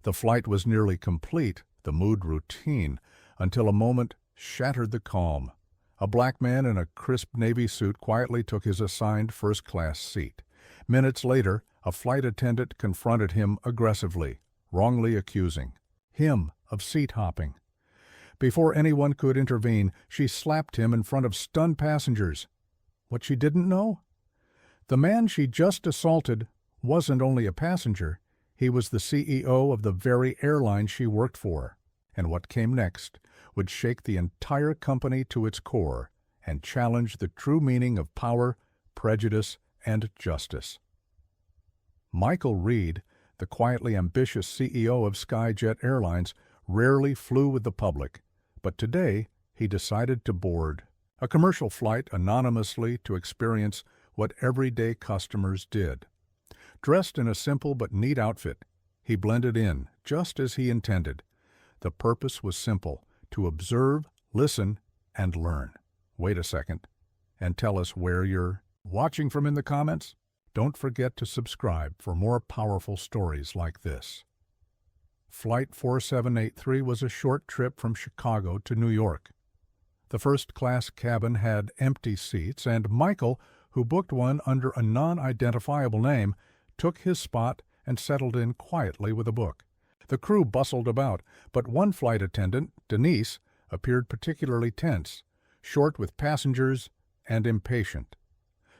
The flight was nearly complete, the mood routine, until a moment shattered the calm. A black man in a crisp navy suit quietly took his assigned first-class seat. Minutes later, a flight attendant confronted him aggressively, wrongly accusing him of seat-hopping. Before anyone could intervene, she slapped him in front of stunned passengers. What she didn't know? The man she just assaulted wasn't only a passenger, he was the CEO of the very airline she worked for. And what came next would shake the entire company to its core and challenge the true meaning of power, prejudice, and justice. Michael Reed, the quietly ambitious CEO of SkyJet Airlines, rarely flew with the public, but today he decided to board a commercial flight anonymously to experience what everyday customers did. Dressed in a simple but neat outfit, he blended in just as he intended. The purpose was simple: to observe, listen, and learn. Wait a second, and tell us where you're watching from in the comments. Don't forget to subscribe for more powerful stories like this. Flight 4783 was a short trip from Chicago to New York. The first-class cabin had empty seats, and Michael, who booked one under a non-identifiable name, took his spot and settled in quietly with a book. The crew bustled about, but one flight attendant, Denise, appeared particularly tense, short with passengers and impatient.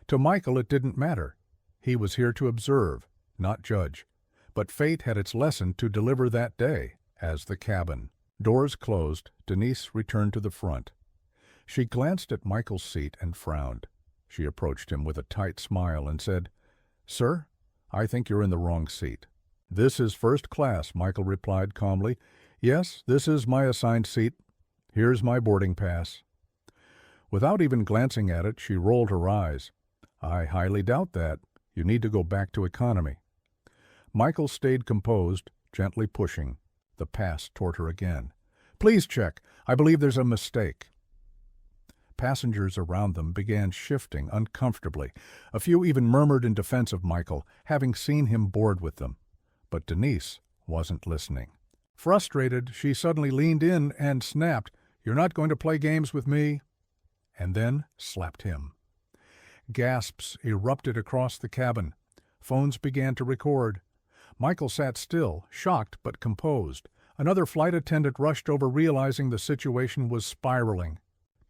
To Michael it didn't matter. He was here to observe, not judge. But fate had its lesson to deliver that day. As the cabin doors closed, Denise returned to the front. She glanced at Michael's seat and frowned. She approached him with a tight smile and said, "Sir, I think you're in the wrong seat." "This is first class," Michael replied calmly. "Yes, this is my assigned seat. Here's my boarding pass." Without even glancing at it, she rolled her eyes. "I highly doubt that. You need to go back to economy." Michael stayed composed, gently pushing the pass toward her again. "Please check. I believe there's a mistake." Passengers around them began shifting uncomfortably. A few even murmured in defense of Michael, having seen him board with them. But Denise wasn't listening. Frustrated, she suddenly leaned in and snapped, "You're not going to play games with me," and then slapped him. Gasps erupted across the cabin. Phones began to record. Michael sat still, shocked but composed. Another flight attendant rushed over, realizing the situation was spiraling.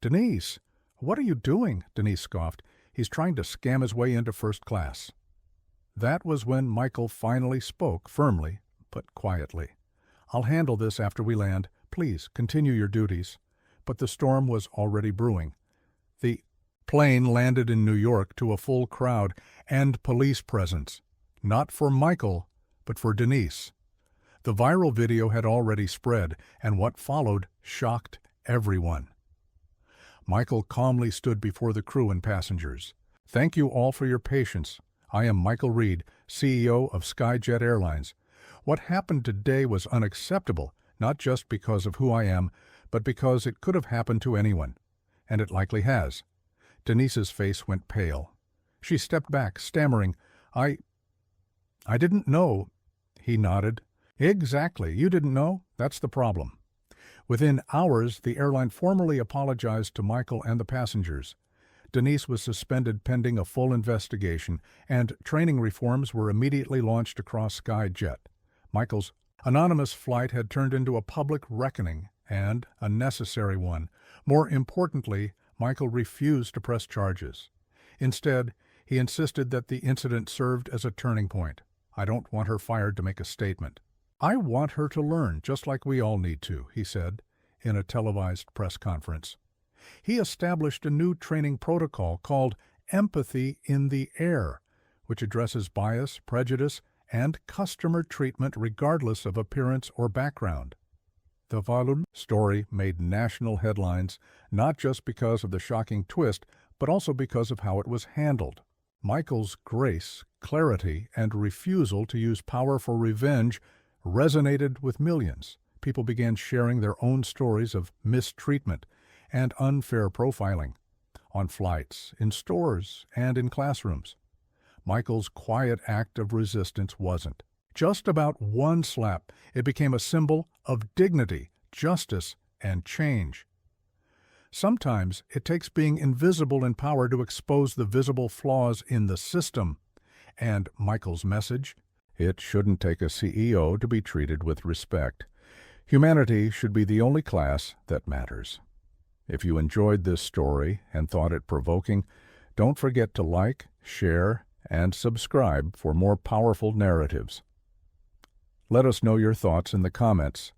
"Denise, what are you doing?" Denise scoffed. "He's trying to scam his way into first class." That was when Michael finally spoke, firmly but quietly. "I'll handle this after we land. Please continue your duties." But the storm was already brewing. The plane landed in New York to a full crowd and police presence. Not for Michael, but for Denise. The viral video had already spread, and what followed shocked everyone. Michael calmly stood before the crew and passengers. "Thank you all for your patience. I am Michael Reed, CEO of SkyJet Airlines. What happened today was unacceptable, not just because of who I am, but because it could have happened to anyone. And it likely has." Denise's face went pale. She stepped back, stammering, I didn't know." He nodded. "Exactly. You didn't know? That's the problem." Within hours, the airline formally apologized to Michael and the passengers. Denise was suspended pending a full investigation, and training reforms were immediately launched across SkyJet. Michael's anonymous flight had turned into a public reckoning, and a necessary one. More importantly, Michael refused to press charges. Instead, he insisted that the incident served as a turning point. "I don't want her fired to make a statement. I want her to learn, just like we all need to," he said in a televised press conference. He established a new training protocol called Empathy in the Air, which addresses bias, prejudice, and customer treatment regardless of appearance or background. The volume story made national headlines, not just because of the shocking twist, but also because of how it was handled. Michael's grace, clarity, and refusal to use power for revenge resonated with millions. People began sharing their own stories of mistreatment and unfair profiling on flights, in stores, and in classrooms. Michael's quiet act of resistance wasn't Just about one slap, it became a symbol of dignity, justice, and change. Sometimes it takes being invisible in power to expose the visible flaws in the system. And Michael's message? It shouldn't take a CEO to be treated with respect. Humanity should be the only class that matters. If you enjoyed this story and thought it provoking, don't forget to like, share, and subscribe for more powerful narratives. Let us know your thoughts in the comments